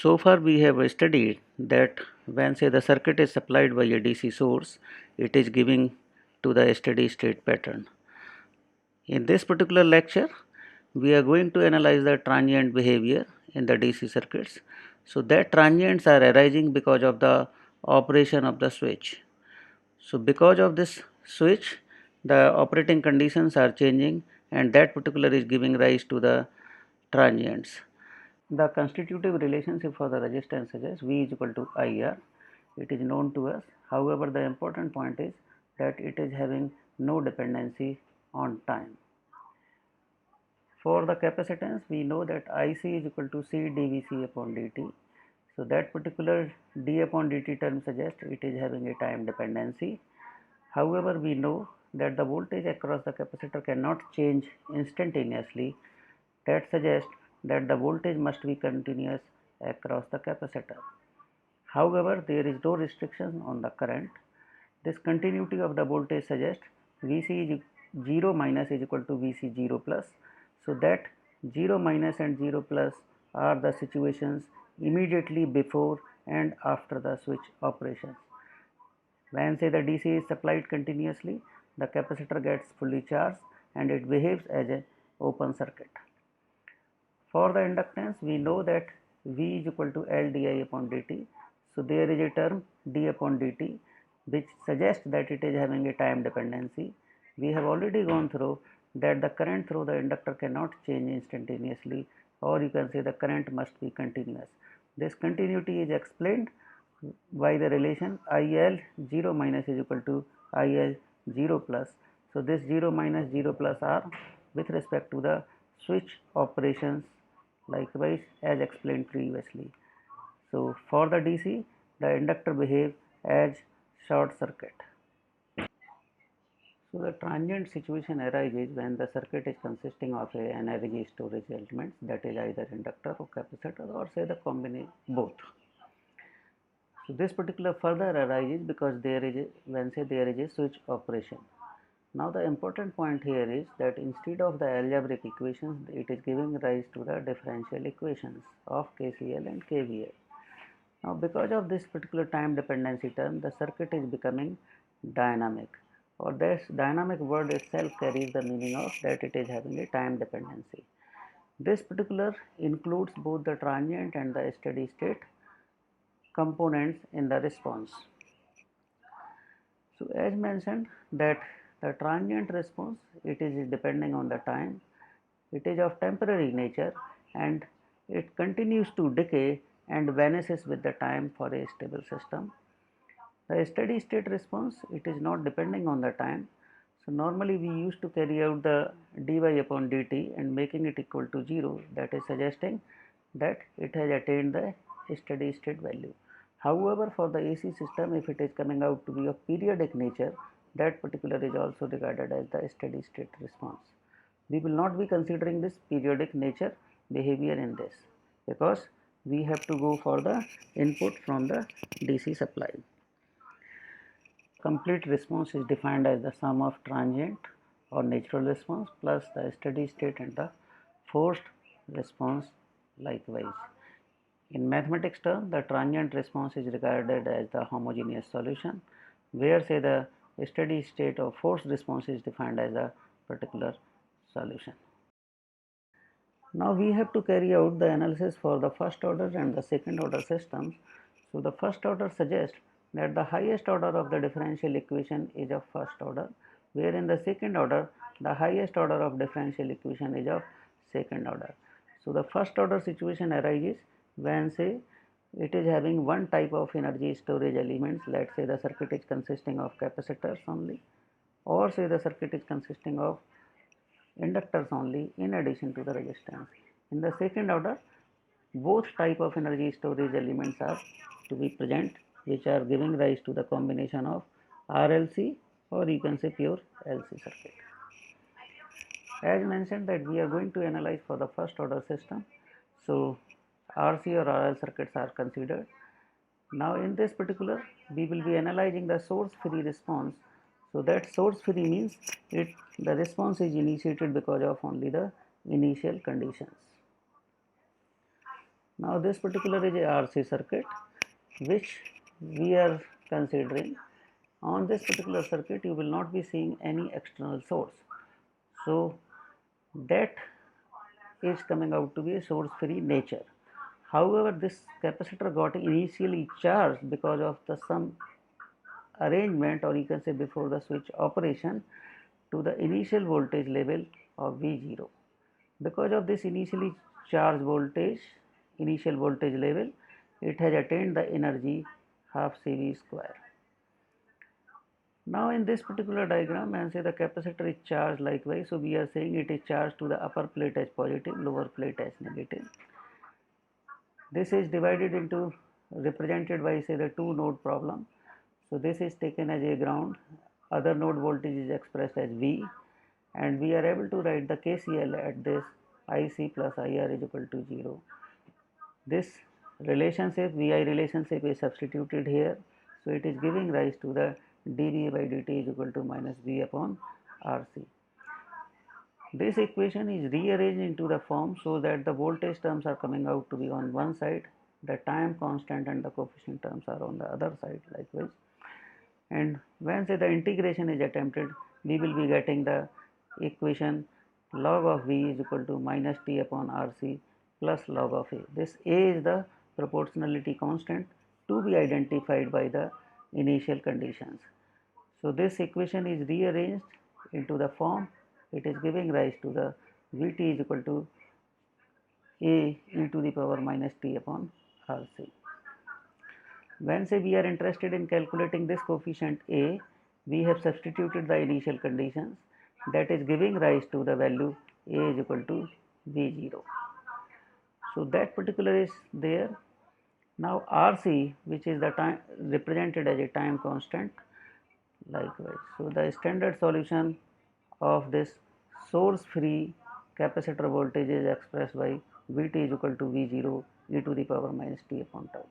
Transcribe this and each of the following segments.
So far we have studied that when say the circuit is supplied by a DC source, it is giving to the steady state pattern. In this particular lecture, we are going to analyze the transient behavior in the DC circuits. So that transients are arising because of the operation of the switch. So because of this switch, the operating conditions are changing and that particular is giving rise to the transients. The constitutive relationship for the resistance suggests V is equal to IR. It is known to us. However, the important point is that it is having no dependency on time. For the capacitance, we know that IC is equal to C dVc upon dt. So that particular d upon dt term suggests it is having a time dependency. However, we know that the voltage across the capacitor cannot change instantaneously. That suggests that the voltage must be continuous across the capacitor. However, there is no restriction on the current. This continuity of the voltage suggests Vc is 0 minus is equal to Vc 0 plus. So that 0 minus and 0 plus are the situations immediately before and after the switch operations. When say the DC is supplied continuously, the capacitor gets fully charged and it behaves as an open circuit. For the inductance, we know that V is equal to L di upon dt. So there is a term d upon dt which suggests that it is having a time dependency. We have already gone through that the current through the inductor cannot change instantaneously, or you can say the current must be continuous. This continuity is explained by the relation IL 0 minus is equal to IL 0 plus. So this 0 minus 0 plus are with respect to the switch operations, likewise as explained previously. So for the DC, the inductor behaves as short circuit. So the transient situation arises when the circuit is consisting of a energy storage elements, that is either inductor or capacitor, or say the combination both. So this particular further arises because there is there is a switch operation. Now the important point here is that instead of the algebraic equations, it is giving rise to the differential equations of KCL and KVL. Now because of this particular time dependency term, the circuit is becoming dynamic, or this dynamic word itself carries the meaning of that it is having a time dependency. This particular includes both the transient and the steady state components in the response. So as mentioned that the transient response, it is depending on the time, it is of temporary nature and it continues to decay and vanishes with the time for a stable system. The steady state response, it is not depending on the time. So normally we used to carry out the dy upon dt and making it equal to 0, that is suggesting that it has attained the steady state value. However, for the AC system, if it is coming out to be of periodic nature, that particular is also regarded as the steady state response. We will not be considering this periodic nature behavior in this, because we have to go for the input from the DC supply. Complete response is defined as the sum of transient or natural response plus the steady state and the forced response likewise. In mathematics term, the transient response is regarded as the homogeneous solution, where say the steady state or forced response is defined as a particular solution. Now we have to carry out the analysis for the first order and the second order systems. So the first order suggests that the highest order of the differential equation is of first order, where in the second order the highest order of differential equation is of second order. So the first order situation arises when say it is having one type of energy storage elements, let's say the circuit is consisting of capacitors only, or say the circuit is consisting of inductors only in addition to the resistance. In the second order, both type of energy storage elements are to be present, which are giving rise to the combination of RLC, or you can say pure LC circuit. As mentioned that we are going to analyze for the first order system, so RC or RL circuits are considered. Now in this particular, we will be analyzing the source free response. So that source free means the response is initiated because of only the initial conditions. Now this particular is a RC circuit which we are considering. On this particular circuit you will not be seeing any external source, so that is coming out to be a source free nature. However, this capacitor got initially charged because of the some arrangement, or you can say before the switch operation, to the initial voltage level of V0. Because of this initially charged voltage, initial voltage level, it has attained the energy half CV square. Now in this particular diagram, and say the capacitor is charged likewise, so we are saying it is charged to the upper plate as positive, lower plate as negative. This is divided into, represented by say the two node problem. So this is taken as a ground, other node voltage is expressed as V, and we are able to write the KCL at this IC plus IR is equal to 0. This relationship, VI relationship is substituted here, so it is giving rise to the dV by dt is equal to minus V upon RC. This equation is rearranged into the form so that the voltage terms are coming out to be on one side, the time constant and the coefficient terms are on the other side likewise. And when say the integration is attempted, we will be getting the equation log of V is equal to minus T upon RC plus log of A. This A is the proportionality constant to be identified by the initial conditions. So this equation is rearranged into the form, it is giving rise to the Vt is equal to A e to the power minus T upon RC. When say we are interested in calculating this coefficient A, we have substituted the initial conditions, that is giving rise to the value A is equal to V0. So that particular is there. Now RC, which is the time represented as a time constant, likewise. So the standard solution of this source free capacitor voltage is expressed by Vt is equal to V0 e to the power minus T upon tau.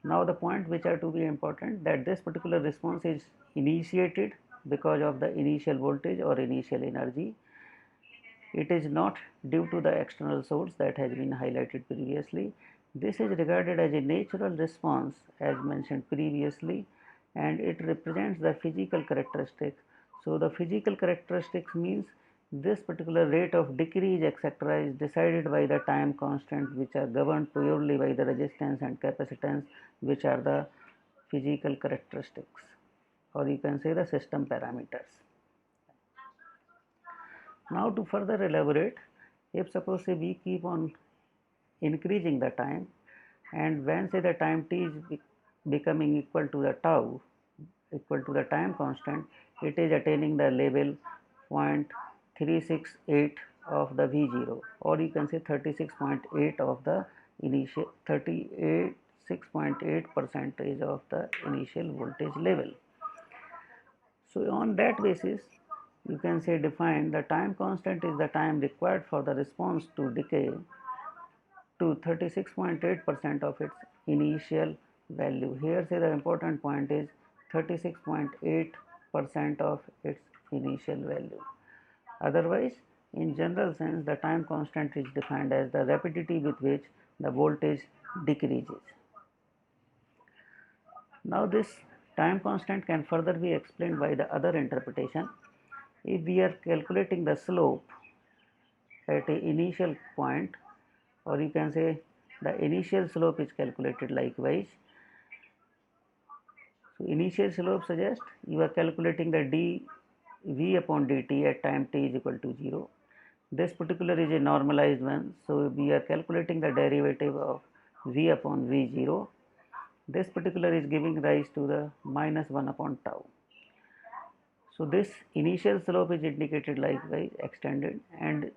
Now the point which are to be important, that this particular response is initiated because of the initial voltage or initial energy. It is not due to the external source that has been highlighted previously. This is regarded as a natural response as mentioned previously, and it represents the physical characteristic. So the physical characteristics means this particular rate of decrease etc. is decided by the time constant, which are governed purely by the resistance and capacitance, which are the physical characteristics, or you can say the system parameters. Now to further elaborate, if suppose say we keep on increasing the time, and when say the time t is becoming equal to the tau, equal to the time constant, it is attaining the level 0.368 of the V0, or you can say 36.8 of the initial 38.6% of the initial voltage level. So on that basis, you can say define the time constant is the time required for the response to decay to 36.8% of its initial value. Here say the important point is 36.8% of its initial value. Otherwise, in general sense, the time constant is defined as the rapidity with which the voltage decreases. Now this time constant can further be explained by the other interpretation. If we are calculating the slope at a initial point, or you can say the initial slope is calculated likewise. So initial slope suggests you are calculating the dV upon dt at time t is equal to 0. This particular is a normalized one, so we are calculating the derivative of V upon V0. This particular is giving rise to the minus 1 upon tau. So this initial slope is indicated likewise extended, and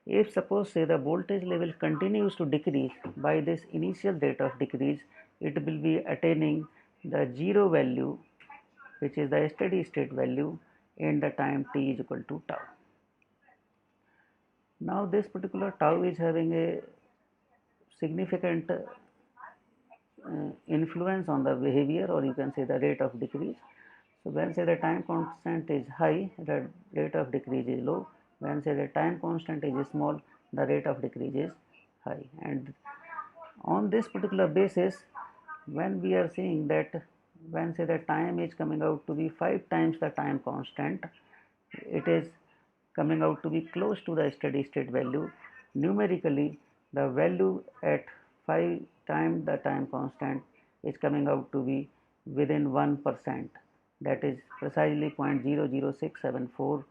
if suppose say the voltage level continues to decrease by this initial rate of decrease, it will be attaining the 0 value, which is the steady state value in the time t is equal to tau. Now this particular tau is having a significant influence on the behavior, or you can say the rate of decrease. So when say the time constant is high, the rate of decrease is low. When say the time constant is small, the rate of decrease is high. And On this particular basis, when we are seeing that when say the time is coming out to be 5 times the time constant, it is coming out to be close to the steady state value. Numerically, the value at 5 times the time constant is coming out to be within 1%, that is precisely 0.00674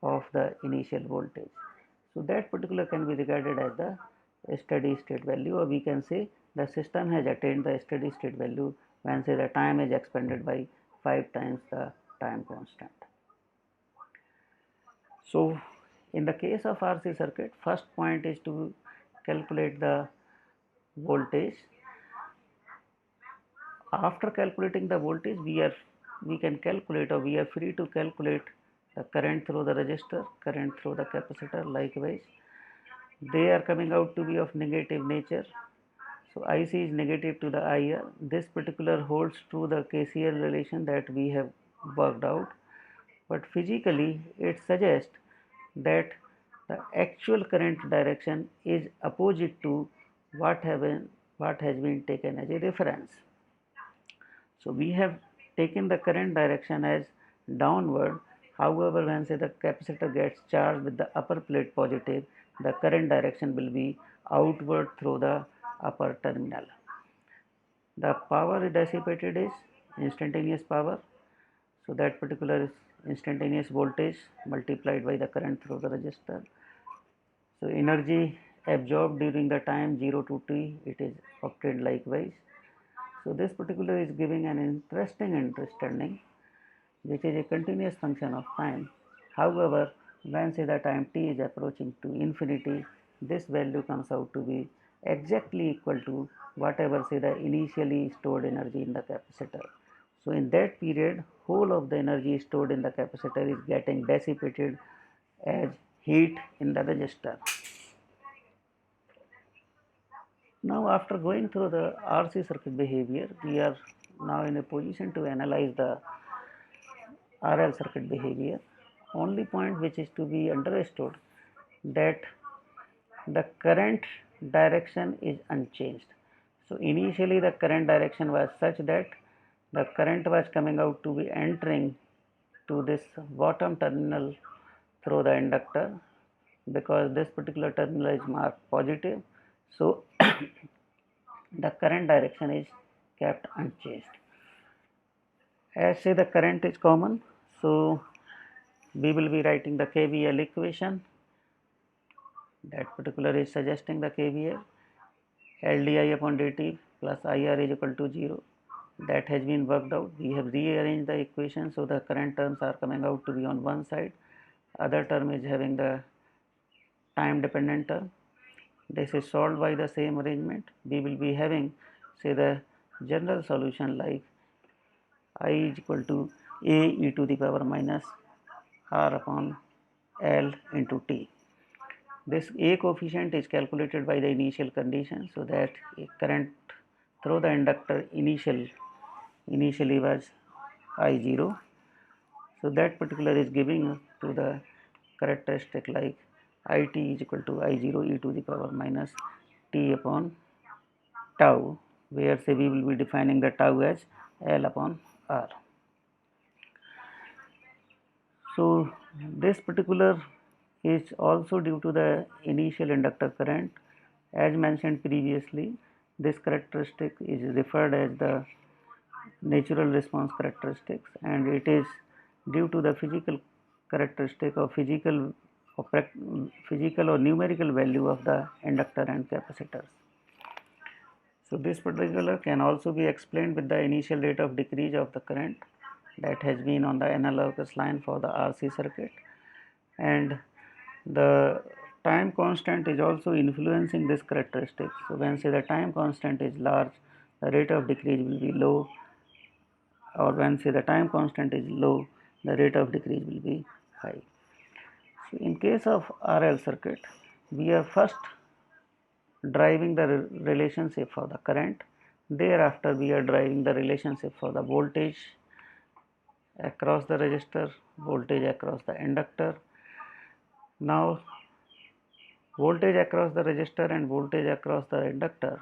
of the initial voltage. So that particular can be regarded as the steady state value, or we can say the system has attained the steady state value when say the time is expanded by 5 times the time constant. So in the case of RC circuit, first point is to calculate the voltage. After calculating the voltage, we can calculate, or we are free to calculate the current through the resistor, current through the capacitor. Likewise, they are coming out to be of negative nature. So IC is negative to the IR. This particular holds true the KCL relation that we have worked out, but physically it suggests that the actual current direction is opposite to what has been taken as a reference. So we have taken the current direction as downward. However, when say the capacitor gets charged with the upper plate positive, the current direction will be outward through the upper terminal. The power dissipated is instantaneous power. So that particular is instantaneous voltage multiplied by the current through the resistor. So energy absorbed during the time 0 to t, it is obtained likewise. So this particular is giving an interesting understanding, which is a continuous function of time. However, when say the time t is approaching to infinity, this value comes out to be exactly equal to whatever say the initially stored energy in the capacitor. So in that period, whole of the energy stored in the capacitor is getting dissipated as heat in the resistor. Now after going through the RC circuit behavior, we are now in a position to analyze the RL circuit behavior. Only point which is to be understood that the current direction is unchanged. So initially the current direction was such that the current was coming out to be entering to this bottom terminal through the inductor, because this particular terminal is marked positive. So the current direction is kept unchanged. As say the current is common, so we will be writing the KVL equation. That particular is suggesting the KVL LdI upon dt plus IR is equal to 0. That has been worked out. We have rearranged the equation, so the current terms are coming out to be on one side. Other term is having the time dependent term. This is solved by the same arrangement. We will be having say the general solution like I is equal to a e to the power minus r upon L into t. This A coefficient is calculated by the initial condition, so that current through the inductor initially was I0. So that particular is giving to the characteristic like IT is equal to I0 e to the power minus t upon tau, where say we will be defining the tau as L upon R. So this particular is also due to the initial inductor current. As mentioned previously, this characteristic is referred as the natural response characteristics, and it is due to the physical characteristic of physical or numerical value of the inductor and capacitors. So this particular can also be explained with the initial rate of decrease of the current that has been on the analogous line for the RC circuit, and the time constant is also influencing this characteristic. So when say the time constant is large, the rate of decrease will be low, or when say the time constant is low, the rate of decrease will be high. So in case of RL circuit, we are first driving the relationship for the current. Thereafter we are driving the relationship for the voltage across the resistor, voltage across the inductor. Now voltage across the resistor and voltage across the inductor,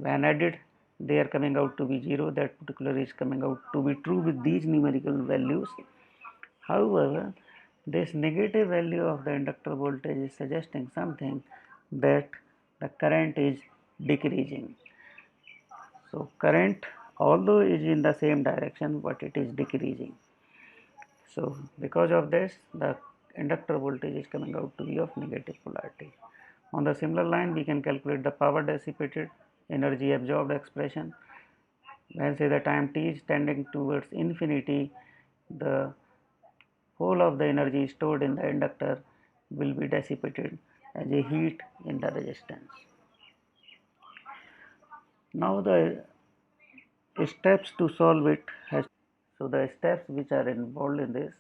when added, they are coming out to be 0. That particular is coming out to be true with these numerical values. However, this negative value of the inductor voltage is suggesting something, that the current is decreasing. So current, although is in the same direction, but it is decreasing. So because of this, the inductor voltage is coming out to be of negative polarity. On the similar line, we can calculate the power dissipated, energy absorbed expression. When say the time t is tending towards infinity, the whole of the energy stored in the inductor will be dissipated as a heat in the resistance. Now the steps to solve it has, so the steps which are involved in this,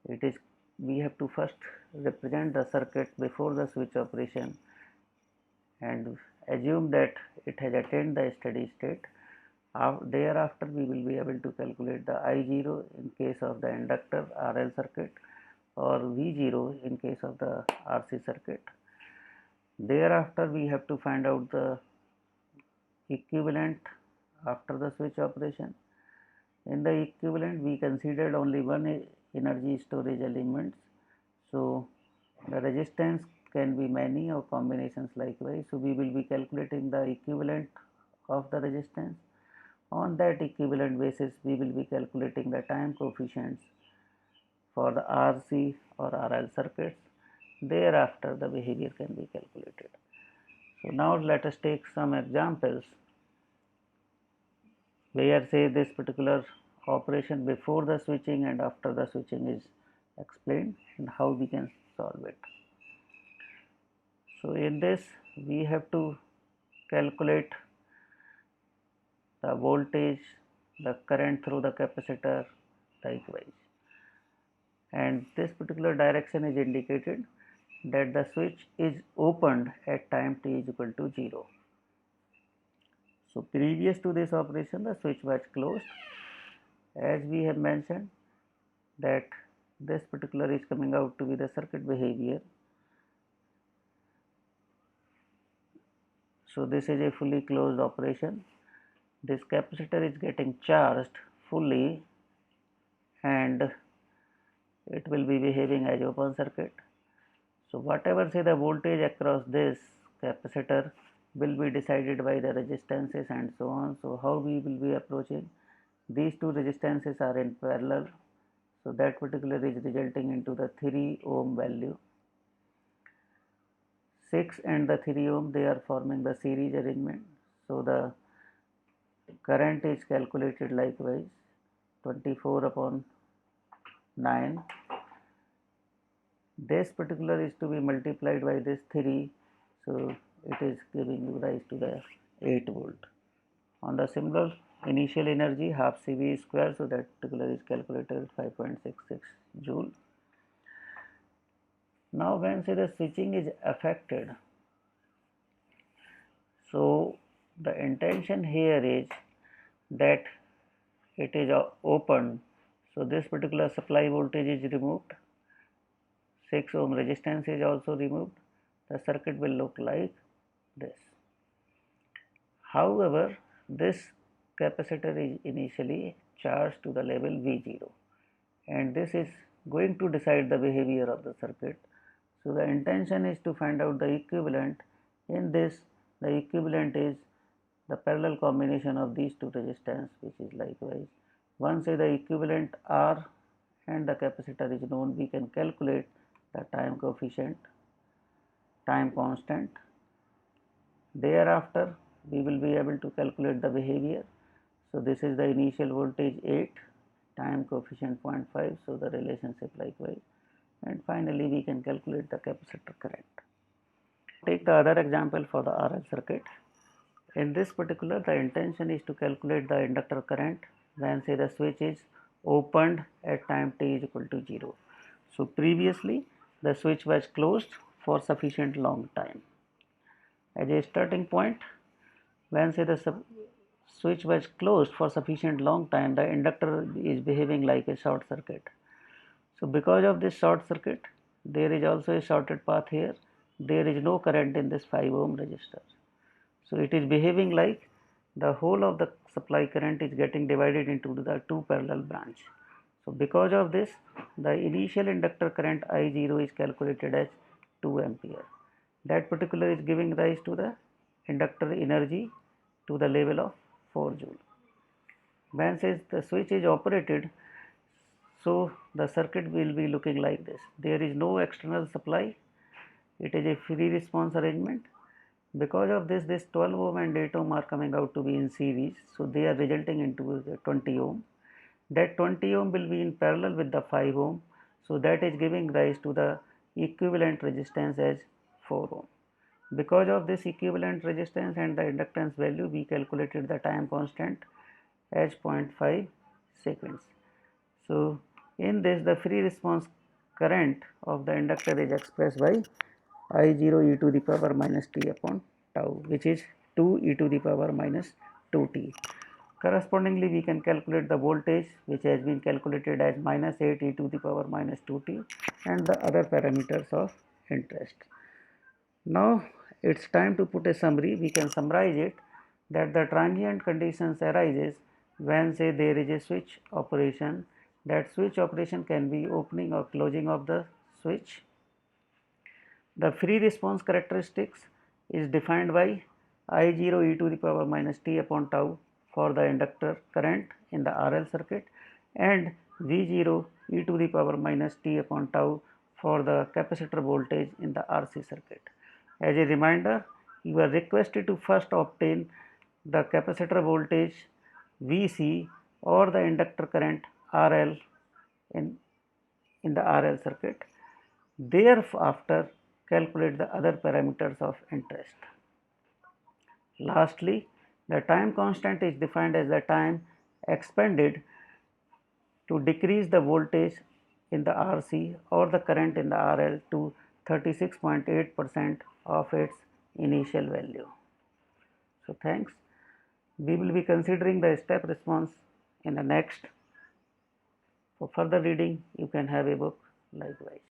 it is, we have to first represent the circuit before the switch operation and assume that it has attained the steady state. Thereafter we will be able to calculate the I0 in case of the inductor RL circuit or V0 in case of the RC circuit. Thereafter we have to find out the equivalent after the switch operation. In the equivalent, we considered only one energy storage element, so the resistance can be many or combinations likewise. So we will be calculating the equivalent of the resistance. On that equivalent basis, we will be calculating the time coefficients for the RC or RL circuits. Thereafter, the behavior can be calculated. So now let us take some examples where say this particular operation before the switching and after the switching is explained and how we can solve it. So in this we have to calculate the voltage, the current through the capacitor likewise, and this particular direction is indicated that the switch is opened at time t is equal to 0. So previous to this operation the switch was closed. As we have mentioned that this particular is coming out to be the circuit behavior. So this is a fully closed operation. This capacitor is getting charged fully and it will be behaving as open circuit. So whatever say the voltage across this capacitor will be decided by the resistances and so on. So how we will be approaching? These two resistances are in parallel, so that particular is resulting into the 3 ohm value. 6 and the 3 ohm, they are forming the series arrangement. So the current is calculated likewise 24 upon 9. This particular is to be multiplied by this 3, so it is giving rise to the 8 volt. On the similar initial energy half CV square, so that particular is calculated 5.66 joule. Now when say the switching is affected, so the intention here is that it is open, so this particular supply voltage is removed, 6 ohm resistance is also removed, the circuit will look like this. However, this capacitor is initially charged to the level V0 and this is going to decide the behavior of the circuit. So the intention is to find out the equivalent. In this, the equivalent is the parallel combination of these two resistance, which is likewise. Once the equivalent R and the capacitor is known, we can calculate the time coefficient, time constant. Thereafter, we will be able to calculate the behavior. So this is the initial voltage 8, time coefficient 0.5, so the relationship likewise, and finally we can calculate the capacitor current. Take the other example for the RL circuit. In this particular, the intention is to calculate the inductor current when say the switch is opened at time t is equal to 0. So previously the switch was closed for sufficient long time. As a starting point, when say the switch was closed for sufficient long time, the inductor is behaving like a short circuit. So because of this short circuit, there is also a shorted path here, there is no current in this 5 ohm resistor. So it is behaving like the whole of the supply current is getting divided into the two parallel branch. So because of this, the initial inductor current I0 is calculated as 2 ampere. That particular is giving rise to the inductor energy to the level of 4 joule. When says the switch is operated, so the circuit will be looking like this. There is no external supply. It is a free response arrangement. Because of this, this 12 ohm and 8 ohm are coming out to be in series. So they are resulting into the 20 ohm. That 20 ohm will be in parallel with the 5 ohm. So that is giving rise to the equivalent resistance as 4 ohm. Because of this equivalent resistance and the inductance value, we calculated the time constant as 0.5 seconds. So in this, the free response current of the inductor is expressed by I0 e to the power minus t upon tau, which is 2 e to the power minus 2t. Correspondingly, we can calculate the voltage, which has been calculated as minus 8 e to the power minus 2t, and the other parameters of interest. Now it's time to put a summary. We can summarize it that the transient conditions arises when, say, there is a switch operation. That switch operation can be opening or closing of the switch. The free response characteristics is defined by I0 e to the power minus t upon tau for the inductor current in the RL circuit, and V0 e to the power minus t upon tau for the capacitor voltage in the RC circuit. As a reminder, you are requested to first obtain the capacitor voltage Vc or the inductor current RL in the RL circuit. Thereafter, calculate the other parameters of interest. Lastly, the time constant is defined as the time expended to decrease the voltage in the RC or the current in the RL to 36.8% of its initial value. So thanks. We will be considering the step response in the next. For further reading, you can have a book likewise.